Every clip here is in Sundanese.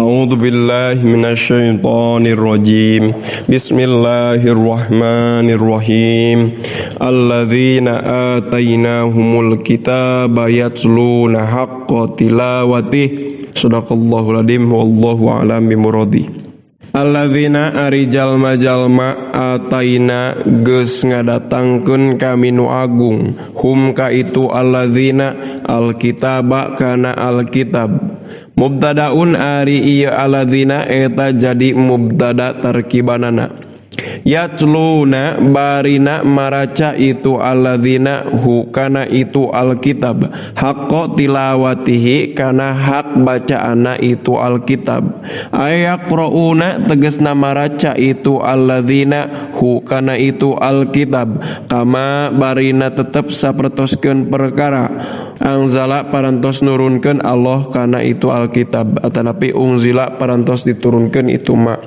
A'udzu billahi minasyaitonir rajim. Bismillahirrahmanirrahim. Alladzina atainahumul kitaba yatluna haqqa tilawatih. Shadaqallahul adzim wallahu a'lam bimuradi. Alladzina ari jalma-jalma ataina geus ngadatangkeun kami nu agung hum ka itu alladzina alkitaba kana alkitab. Mubtadaun ari ieu alladzina eta jadi mubtada tarkibanana. Yatluna barina maraca itu alladzina hu kana itu alkitab haqqa tilawatihi kana hak bacaana itu alkitab. Ayaqrauna tegasna maraca itu alladzina hu kana itu alkitab kama barina tetep sapertoskeun perkara angzala parantos nurunkeun Allah kana itu alkitab atanapi unzila parantos diturunkeun itu ma.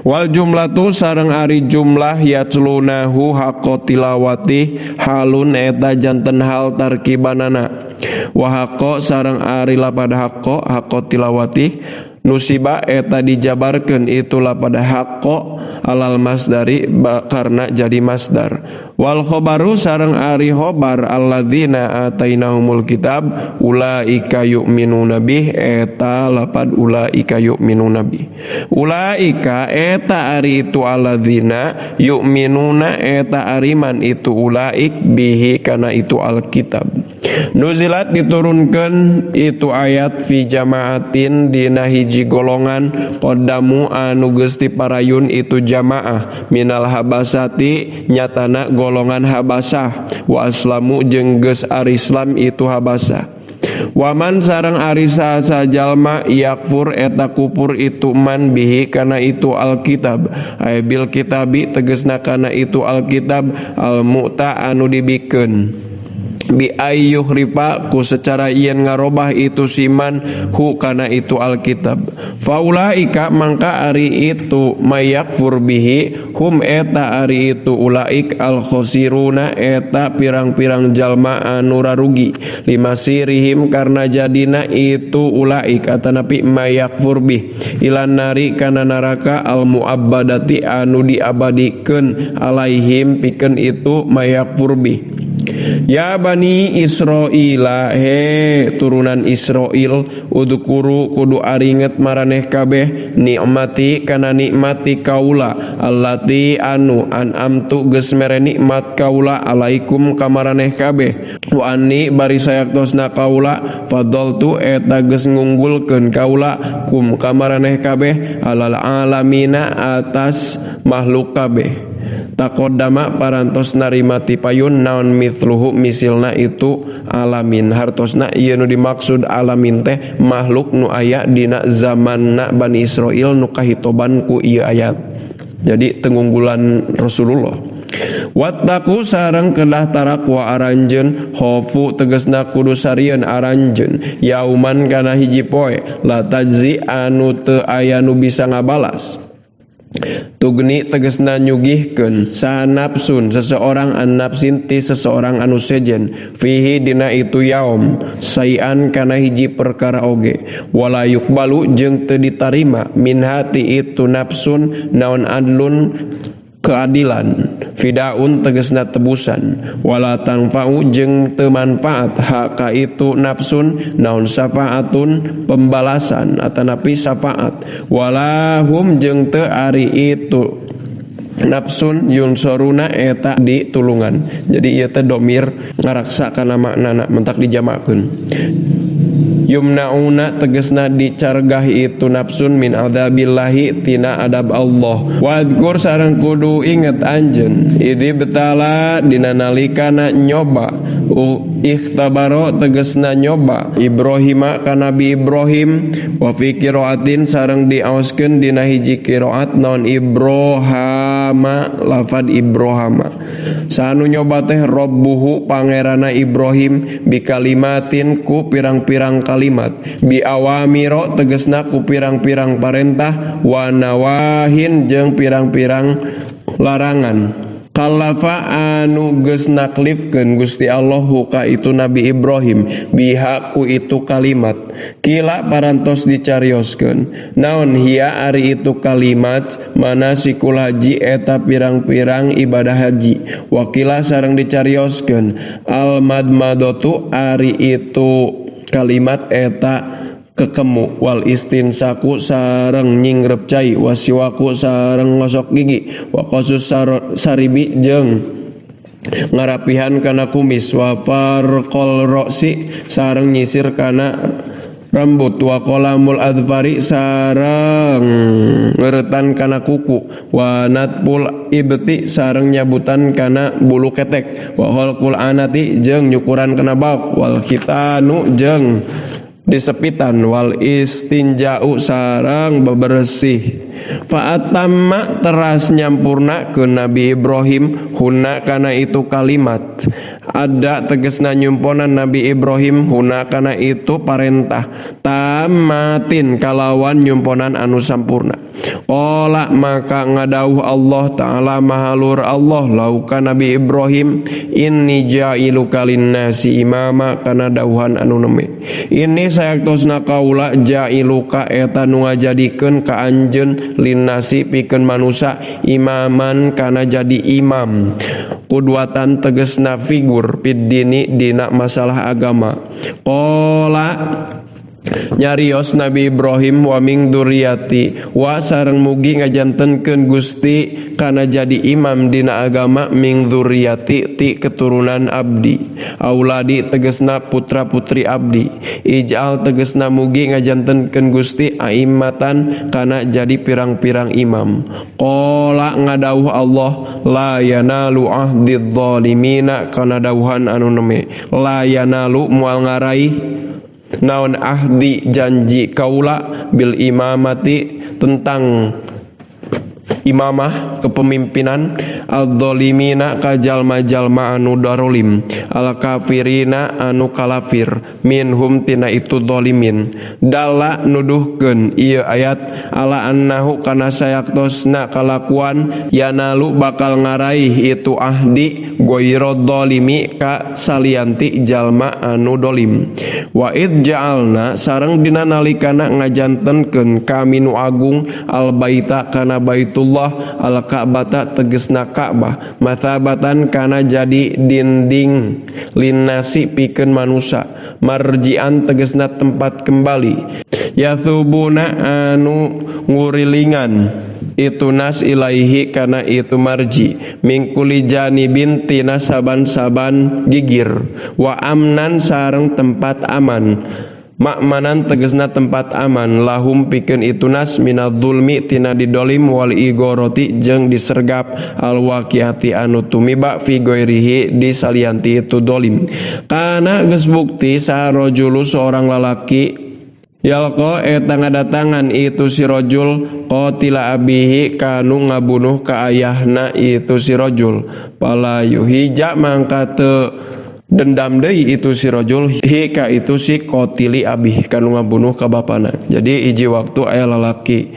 Wal jumlatu sareng ari jumlah yatlunahu haqqa tilawati halun eta janten hal tarkibanana wa haqqa sareng ari lapad haqqa tilawati nusiba eta dijabarkeun itulah pada haqqo alal masdari karena jadi masdar. Wal khobaru sareng ari khobar alladzina atainahumul kitab ulaika yu'minuna bih eta lapad ulaika yu'minuna bih. Ulaika eta ari itu alladzina yu'minuna eta ariman itu ulaik bihi kana itu alkitab. Nuzilat diturunkeun itu ayat fi jamaatin dina hiji golongan qaddamu anu geus diparayun itu jamaah minal habasati nyatana golongan habasah wa aslamu jeung geus ari Islam itu habasah. Waman sareng ari saha jalma yakfur eta kupur itu man bihi kana itu alkitab ay bil kitabi tegasna kana itu alkitab al mu'ta anu dibikeun bi ayyuh rifa ku secara ieun ngarobah itu siman hu kana itu alkitab. Faulaika mangka ari itu mayakfur bihi hum eta ari itu ulaik al khosiruna eta pirang-pirang jalma anu rarugi limasirihim karena jadina itu ulaik atanapi mayakfur bih ilan nari kana neraka al muabbadati anu diabadikeun alaihim pikeun itu mayakfur bih. Ya bani Israila he turunan Israil udukuru kudu aringet maraneh kabeh nikmati kana nikmati kaula allati anu an'amtu geus mere nikmat kaula alaikum ka maraneh kabeh wa anni bari sayaktosna kaula fadaltu eta geus ngunggulkeun kaula kum ka maraneh kabeh alal alamina atas makhluk kabeh. Takodama parantos narimati payun naon mithluhu misilna itu alamin hartosna ieu nu dimaksud alamin teh makhluk nu aya dina zamanna Bani Israil nu kahitoban ku ieu ayat. Jadi tengunggulan Rasulullah. Wattaku sareng kedah tarakwa aranjeun khofu tegasna kudu sarieun aranjeun yauman kana hiji poe la tajzi anu teu aya nu bisa ngabalas. Tugni tegasna nyugihkeun sa nafsun seseorang an nafsin ti seseorang anu sejen fihi dina itu yaum sayan kana hiji perkara oge wala yuqbalu jeung teu ditarima min hati itu nafsun naon adlun keadilan fidaun tegasna tebusan wala tanfa'u jeung teu manfaat haka itu nafsun naon syafaatun pembalasan atanapi syafaat wala hum jeung teu ari itu nafsun yunsoruna eta ditulungan. Jadi ieu teh domir ngaraksa kana maknana mentak dijamakeun. Yumnauna tegasna dicargah itu nafsun min adzabillahi tina adab Allah. Wadkur sareng kudu inget anjeun idzi betala dina nalikana nyoba ikhtabaro tegasna nyoba Ibrahima kana Nabi Ibrahim wa fi qiraatin sareng diaoskeun dina hiji qiraat non Ibrahama lafad Ibrahama sanu nyoba teh rabbuhu pangerana Ibrahim bi kalimatin ku pirang-pirang kalimat bi awamiro tegasna ku pirang-pirang parentah wa nawahin jeung pirang-pirang larangan Khalafa anu geus naklifkeun Gusti Allahu ka itu Nabi Ibrahim biha ku itu kalimat. Kila parantos dicarioskeun naon hiya ari itu kalimat manasikul haji eta pirang-pirang ibadah haji. Wakila sareng dicarioskeun al madmadatu ari itu kalimat eta kekemu wal istinsaku sareng nyingrep cai wasiwaku sareng ngosok gigi wa qasus saribi jeung ngarapihan kana kumis wa farqal roksi sareng nyisir kana rambut wa qalamul adfari sareng ngeuretan kana kuku wa natpul ibti sareng nyabutan kana bulu ketek wa khalqul anati jeung nyukuran kana bab wal khitanu jeung disepitan wal istinja'u sarang bebersih. Fa'atamma teras nyampurna ke Nabi Ibrahim huna kana itu kalimat. Ada tegesna nyumponan Nabi Ibrahim huna kana itu parentah tamatin kalawan nyumponan anu sampurna. Qala maka ngadauh Allah Ta'ala mahalur Allah lauka Nabi Ibrahim inni ja'iluka linnasi imama kana dauhan anu neme. Ini sayaktosna kaula ja'iluka eta nu ngajadikeun ka anjeun linnasi pikeun manusia imaman kana jadi imam. Qudwatan tegesna figur fid dini dina masalah agama. Qala nyarios Nabi Ibrahim wa ming duriyati wa sareng mugi ngajantenkeun Gusti kana jadi imam dina agama ming duriyati ti keturunan abdi auladi tegesna putra putri abdi ij'al tegesna mugi ngajantenkeun Gusti a'immatan kana jadi pirang-pirang imam. Qala ngadauh Allah la yanalu ahdidz zalimina kana dauhan anu neme la yanalu moal ngaraih naon ahdi janji kaula bil imamati tentang imamah kepemimpinan al-dhalimina ka jalma-jalma anu darolim al-kafirina anu kalafir minhum tina itu dhalimin. Dalla nuduhkeun ieu ayat ala annahu kana sayaktosna kalakuan yanalu bakal ngaraih itu ahdi ghairad dhalimi ka salianti jalma anu dolim. Wa id ja'alna sareng dina nalikana ngajantenkeun kami nu agung al baita kana baitullah al-Ka'bata tegesna Ka'bah mathabatan kana jadi dinding linnasi pikeun manusia marjian tegesna tempat kembali yathubuna anu ngurilingan itu nas ilaihi kana itu marji mingkuli janibin tina saban-saban gigir wa amnan sareng tempat aman makmanan tegesna tempat aman lahum pikeun itu nas minadzulmi tina didolim wal igoroti jeung disergap al waqiati anu tumiba fi ghairihi di salianti itu dolim. Kana geus bukti sarojulu seorang lalaki yalqa eta ngadatangan itu si rajul qatila abihi kanu ngabunuh ka ayahna itu si rajul pala yuhija mangka teu dendam deui itu si rajul hika itu si qatili abih kanu ngabunuh ka bapana. Jadi hiji waktu aya lalaki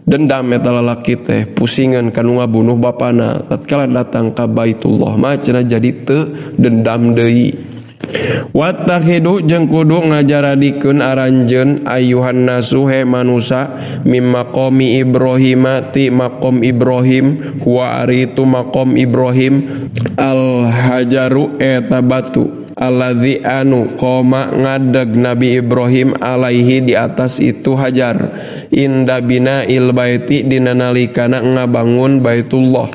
dendam eta lalaki teh pusingan kanu ngabunuh bapana tatkala datang ka Baitullah mah cenah jadi teu dendam deui. Wattakhidu jeung kudu ngajaradikeun aranjeun ayuhan nasu he manusa mim maqami Ibrahim ti maqam Ibrahim wa aritu maqam Ibrahim al hajaru eta batu alladzi anu qoma ngadeg Nabi Ibrahim alaihi di atas itu hajar inda bina'il baiti dina nalikana ngabangun Baitullah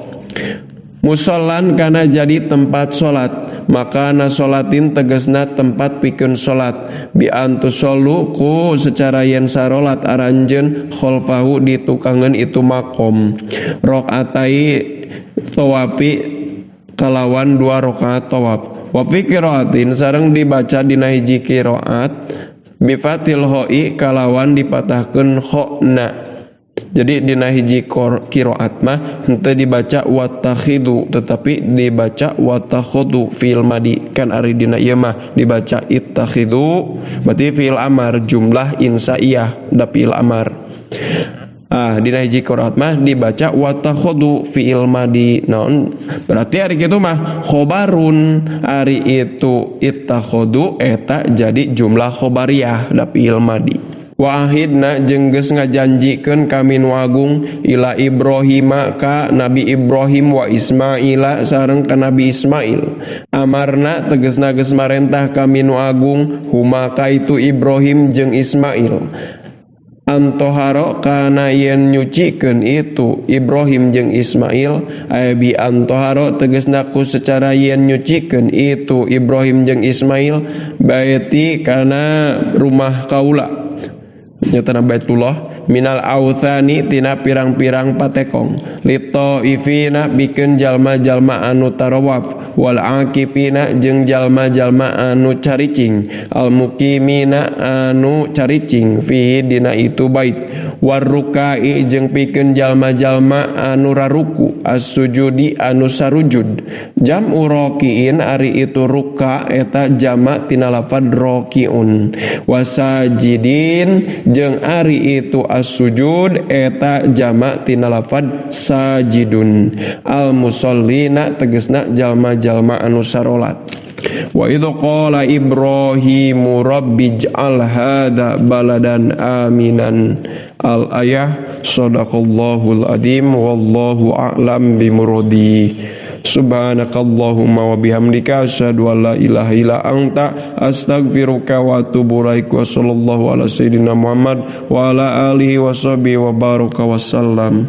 musallan kana jadi tempat salat maka na solatin tegesna tempat pikeun salat bi antusolu ku secara yen sarolat aranjeun khalfahu ditukangeun itu makom raqatai tawafi kalawan 2 rakaat tawaf wa fi qiraatin sareng dibaca dina hiji qiraat bi fatil hoi kalawan dipatahkeun khona. Jadi dina hiji qiraat mah henteu dibaca wattakhidu tetapi dibaca watakhudu fil madi kan ari dina ieu mah dibaca ittakhidu berarti fi'il amar jumlah insaiyah da fi'il amar dina hiji qiraat mah dibaca wattakhadhu fi'il madi. Naon berarti ari kitu mah khobarun, ari itu ittakhadhu eta jadi jumlah khobariyah da fi'il madi. Wa ahidna jeung geus ngajanjikeun kami nu agung ila Ibrahima ka Nabi Ibrahim wa Ismaila sareng ka Nabi Ismail. Amarna tegasna geus marentah kami nu agung huma ka itu Ibrahim jeung Ismail. Antoharo kana yen nyucikeun itu Ibrahim jeung Ismail, aya bi antoharo tegasna ku secara yen nyucikeun itu Ibrahim jeung Ismail baiti kana rumah kaula nyatana Baitullah minal authani tina pirang-pirang patekong lito ifina bikeun jalma-jalma anu tarawaf wal akifina jeung jalma-jalma anu caricing al muqimina anu caricing fihi dina itu bait warrukai jeung pikeun jalma-jalma anu raruku as-sujudi anu sarujud. Jam'u rakiin ari itu ruka eta jama tina lafad rakiun wasajidin jeung ari itu as-sujud eta jama tina lafad sajidun. Al musallina tegasna jalma-jalma anu sarolat. Wa idza qala Ibrahimu rabbij'al hadza baladan aminan. Al ayah sadaqallahul adzim wallahu a'lam bimuradi. Subhanakallahumma wa bihamdika asyhadu an la ilaha illa anta astaghfiruka wa atubu ilaik. Wa sallallahu ala sayyidina Muhammad wa ala alihi wa sahbihi wa baraka wasallam.